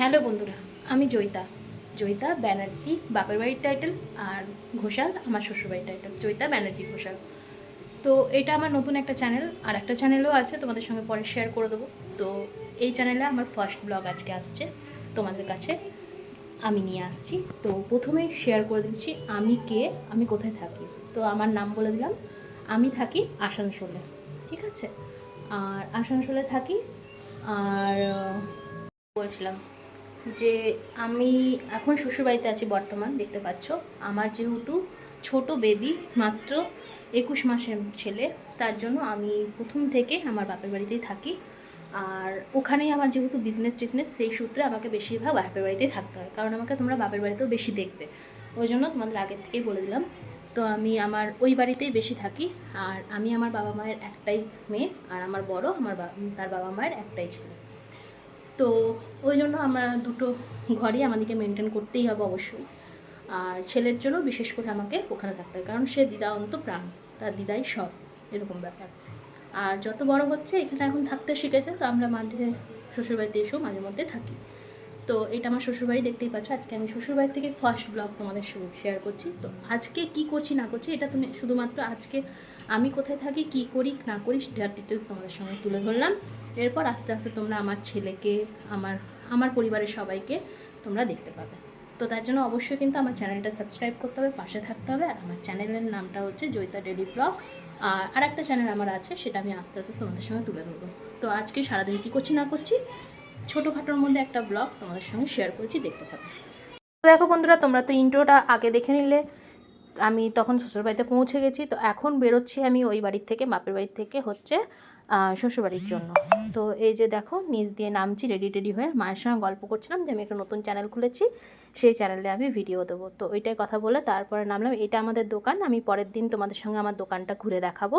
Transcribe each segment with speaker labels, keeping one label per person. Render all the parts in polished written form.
Speaker 1: Hello বন্ধুরা, আমি জয়িতা জয়িতা ব্যানার্জি বাপের বাড়ির টাইটেল, আর ঘোষাল আমার শ্বশুরবাড়ির টাইটেল, জয়িতা ব্যানার্জি ঘোষাল। তো এটা আমার নতুন একটা চ্যানেল, আর একটা চ্যানেলও আছে, তোমাদের সঙ্গে পরে শেয়ার করে দেবো। তো এই চ্যানেলে আমার ফার্স্ট ব্লগ আজকে আসছে তোমাদের কাছে, আমি নিয়ে আসছি। তো প্রথমেই শেয়ার করে দিচ্ছি আমি কে, আমি কোথায় থাকি। তো আমার নাম বলে দিলাম, আমি থাকি আসানসোলে, ঠিক আছে। আর আসানসোলে থাকি। আর বলছিলাম যে আমি এখন শ্বশুরবাড়িতে আছি বর্তমান, দেখতে পাচ্ছ। আমার যেহেতু ছোট বেবি, মাত্র 21 মাসের ছেলে, তার জন্য আমি প্রথম থেকে আমার বাপের বাড়িতেই থাকি। আর ওখানেই আমার যেহেতু বিজনেস টিজনেস, সেই সূত্রে আমাকে বেশিরভাগ বাপের বাড়িতেই থাকতে হয়, কারণ আমাকে তোমরা বাপের বাড়িতেও বেশি দেখবে, ওই জন্য তোমাদের আগের থেকেই বলে দিলাম। তো আমি আমার ওই বাড়িতেই বেশি থাকি। আর আমি আমার বাবা মায়ের একটাই মেয়ে, আর আমার বড় তার বাবা মায়ের একটাই ছেলে। তো ওই জন্য আমরা দুটো ঘরই আমাদেরকে মেনটেন করতেই হবে অবশ্যই। আর ছেলের জন্য বিশেষ করে আমাকে ওখানে থাকতে হয়, কারণ সে দিদান্ত প্রাণ, তার দিদাই সব, এরকম ব্যাপার। আর যত বড় হচ্ছে এখানে এখন থাকতে শিখেছে, তো আমরা মাঝে শ্বশুরবাড়িতে এসেও মাঝে মধ্যে থাকি। তো এটা আমার শ্বশুরবাড়ি, দেখতেই পাচ্ছ। আজকে আমি শ্বশুরবাড়ি থেকে ফার্স্ট ব্লগ তোমাদের শেয়ার করছি। তো আজকে কি করছি না করছি এটা তুমি শুধুমাত্র আজকে আমি কোথায় থাকি, কি করি না করি, সেটার ডিটেলস তোমাদের সঙ্গে তুলে ধরলাম। এরপর আস্তে আস্তে তোমরা আমার ছেলেকে, আমার আমার পরিবারের সবাইকে তোমরা দেখতে পাবে। তো তার জন্য অবশ্যই কিন্তু আমার চ্যানেলটা সাবস্ক্রাইব করতে হবে, পাশে থাকতে হবে। আর আমার চ্যানেলের নামটা হচ্ছে জয়িতা ডেলি ব্লগ। আর একটা চ্যানেল আমার আছে, সেটা আমি আস্তে আস্তে তোমাদের সঙ্গে তুলে ধরবো। তো আজকে সারাদিন কী করছি না করছি, ছোটোখাটোর মধ্যে একটা ব্লগ তোমাদের সঙ্গে শেয়ার করছি, দেখতে থাকো। দেখো বন্ধুরা, তোমরা তো ইন্ট্রোটা আগে দেখে নিলে। আমি তখন শ্বশুরবাড়িতে পৌঁছে গেছি। তো এখন বেরোচ্ছি আমি ওই বাড়ির থেকে, বাপের বাড়ির থেকে হচ্ছে শ্বশুরবাড়ির জন্য। তো এই যে দেখো, নিচ দিয়ে নামছি রেডি টেডি হয়ে। মায়ের সঙ্গে গল্প করছিলাম যে আমি একটা নতুন চ্যানেল খুলেছি, সেই চ্যানেলে আমি ভিডিও দেবো। তো ওইটাই কথা বলে তারপরে নামলাম। এটা আমাদের দোকান, আমি পরের দিন তোমাদের সঙ্গে আমার দোকানটা ঘুরে দেখাবো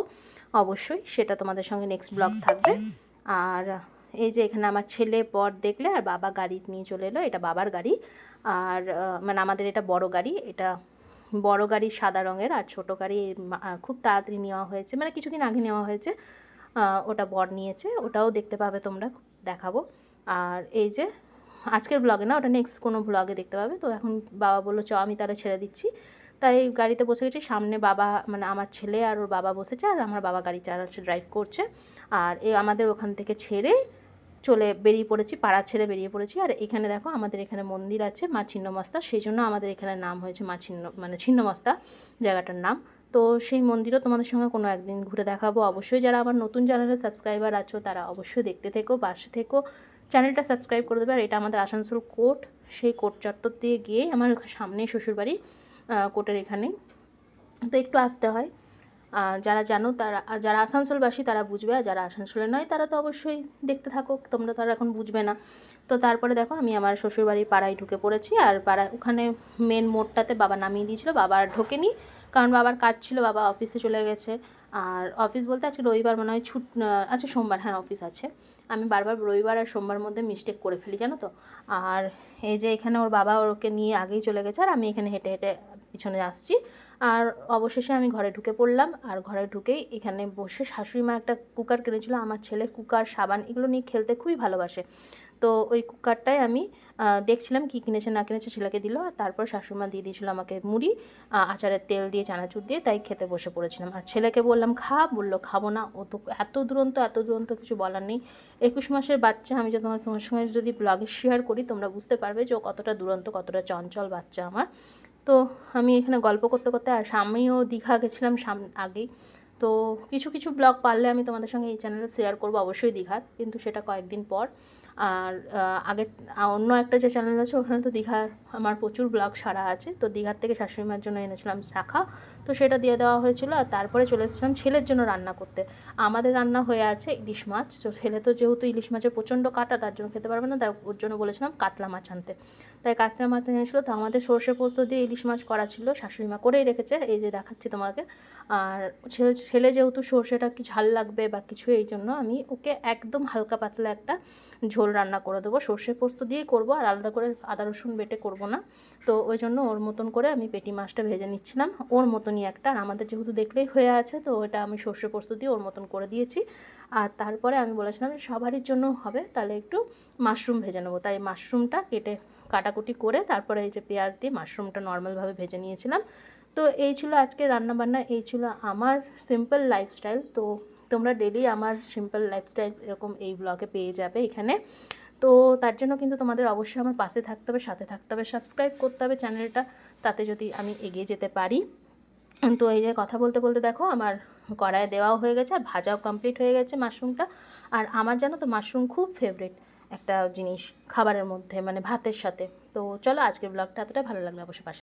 Speaker 1: অবশ্যই, সেটা তোমাদের সঙ্গে নেক্সট ব্লগ থাকবে। আর এই যে এখানে আমার ছেলে পর দেখলে, আর বাবা গাড়ি নিয়ে চলে এলো, এটা বাবার গাড়ি। আর মানে আমাদের এটা বড় গাড়ি, এটা বড় গাড়ি সাদা রঙের, আর ছোট গাড়ি খুব তাড়াতাড়ি নেওয়া হয়েছে, মানে কিছুদিন আগে নেওয়া হয়েছে। ওটা বর নিয়েছে, ওটাও দেখতে পাবে তোমরা, দেখাবো। আর এই যে আজকের ব্লগে না, ওটা নেক্সট কোনো ব্লগে দেখতে পাবে। তো এখন বাবা বললো চ, আমি তাহলে ছেড়ে দিচ্ছি। তাই গাড়িতে বসে গেছি, সামনে বাবা মানে আমার ছেলে আর ওর বাবা বসেছে, আর আমার বাবা গাড়ি চালাচ্ছে, ড্রাইভ করছে। আর আমাদের ওখান থেকে ছেড়ে বেরিয়ে পড়েছি, পাড়া ছেড়ে বেরিয়ে পড়েছি। আর এখানে দেখো, আমাদের এখানে মন্দির আছে মা ছিন্নমস্তা, সেই জন্য আমাদের এখানে নাম হয়েছে মা মানে ছিন্নমস্তা জায়গাটার নাম। তো সেই মন্দিরও তোমাদের সঙ্গে কোনো একদিন ঘুরে দেখাবো অবশ্যই। যারা আমার নতুন চ্যানেলের সাবস্ক্রাইবার আছো তারা অবশ্যই দেখতে থেকো, পাশে থেকো, চ্যানেলটা সাবস্ক্রাইব করে দেবে। আর এটা আমাদের আসানসোল কোর্ট, সেই কোর্ট চত্বর দিয়ে গিয়ে আমার সামনেই শ্বশুরবাড়ি, কোর্টের এখানেই। তো একটু আসতে হয়। যারা জানো তারা, যারা আসানসোলবাসী তারা বুঝবে, আর যারা আসানসোলে নয় তারা তো অবশ্যই দেখতে থাকো, তোমরা তো আর এখন বুঝবে না। তো তারপরে দেখো, আমি আমার শ্বশুরবাড়ির পাড়ায় ঢুকে পড়েছি। আর পাড়ায় ওখানে মেন মোড়টাতে বাবা নামিয়ে দিয়েছিলো, বাবা আর ঢোকেনি, কারণ বাবার কাজ ছিল, বাবা অফিসে চলে গেছে। আর অফিস বলতে আজকে রবিবার মনে হয় আচ্ছা সোমবার, হ্যাঁ অফিস আছে। আমি বারবার রবিবার আর সোমবার মধ্যে মিস্টেক করে ফেলি, জানো তো। আর এই যে এখানে ওর বাবা ওকে নিয়ে আগেই চলে গেছে, আর আমি এখানে হেঁটে হেঁটে পিছনে আসছি। আর অবশেষে আমি ঘরে ঢুকে পড়লাম। আর ঘরে ঢুকেই এখানে বসে শাশুড়ি মা একটা কুকার কিনেছিল, আমার ছেলে কুকার সাবান এগুলো নিয়ে খেলতে খুবই ভালোবাসে। তো ওই কুকারটাই আমি দেখছিলাম কি কিনেছে না কিনেছে, ছেলেকে দিল। আর তারপর শাশুড়ি মা দিয়ে দিয়েছিলো আমাকে মুড়ি, আচারের তেল দিয়ে, চানাচুর দিয়ে, তাই খেতে বসে পড়েছিলাম। আর ছেলেকে বললাম খা, বললো খাবো না। ও তো এত দুরন্ত কিছু বলার নেই। 21 মাসের বাচ্চা, আমি যদি তোমার সঙ্গে যদি ব্লগে শেয়ার করি তোমরা বুঝতে পারবে যে ও কতটা দুরন্ত, কতটা চঞ্চল বাচ্চা আমার। তো আমি এখানে গল্প করতে করতে, আর আমিও দীঘা গেছিলাম আগেই। তো কিছু কিছু ব্লগ পারলে আমি তোমাদের সঙ্গে এই চ্যানেলে শেয়ার করবো অবশ্যই দীঘার, কিন্তু সেটা কয়েকদিন পর। আর আগে অন্য একটা যে চ্যানেল আছে ওখানে তো দীঘার আমার প্রচুর ব্লগ সারা আছে। তো দীঘার থেকে শাশুড়ি মার জন্য এনেছিলাম শাখা, তো সেটা দিয়ে দেওয়া হয়েছিল। আর তারপরে চলে এসেছিলাম ছেলের জন্য রান্না করতে। আমাদের রান্না হয়ে আছে ইলিশ মাছ, তো ছেলে তো যেহেতু ইলিশ মাছের প্রচণ্ড কাটা, তার জন্য খেতে পারবে না, তাই ওর জন্য বলেছিলাম কাতলা মাছ আনতে। তাই কাতলা মাছ এনেছিলো। তো আমাদের সর্ষে পোস্ত দিয়ে ইলিশ মাছ করা ছিল, শাশুড়ি মা করেই রেখেছে, এই যে দেখাচ্ছি তোমাকে। আর ছেলে যেহেতু সর্ষেটা একটু ঝাল লাগবে বা কিছু, এই জন্য আমি ওকে একদম হালকা পাতলা একটা ঝোল রান্না করে দেবো, সর্ষে পোস্ত দিয়েই করবো, আর আলাদা করে আদা রসুন বেটে করব না। তো ওই জন্য ওর মতন করে আমি পেটি মাছটা ভেজে নিচ্ছিলাম, ওর মতনই একটা। আর আমাদের যেহেতু দেখলেই হয়ে আছে, তো ওটা আমি সর্ষে পোস্ত দিয়ে ওর মতন করে দিয়েছি। আর তারপরে আমি বলেছিলাম যে সবারই জন্য হবে, তাহলে একটু মাশরুম ভেজে নেবো। তাই মাশরুমটা কাটাকুটি করে তারপরে এই যে পেঁয়াজ দিয়ে মাশরুমটা নর্মালভাবে ভেজে নিয়েছিলাম। তো এই ছিল আজকে রান্নাবান্না, এই ছিল আমার সিম্পল লাইফস্টাইল। তো তোমরা ডেলি আমার সিম্পল লাইফস্টাইল এরকম এই ব্লগে পেয়ে যাবে এখানে। তো তার জন্য কিন্তু তোমাদের অবশ্যই আমার পাশে থাকতে হবে, সাথে থাকতে হবে, সাবস্ক্রাইব করতে হবে চ্যানেলটা, তাতে যদি আমি এগিয়ে যেতে পারি। তো এই যে কথা বলতে বলতে দেখো আমার কড়াইয়ে দেওয়াও হয়ে গেছে আর ভাজাও কমপ্লিট হয়ে গেছে মাশরুমটা। আর আমার জানো তো মাশরুম খুব ফেভারিট একটা জিনিস খাবারের মধ্যে, মানে ভাতের সাথে। তো চলো আজকের ব্লগটা এতটা, ভালো লাগলে অবশ্যই পাশে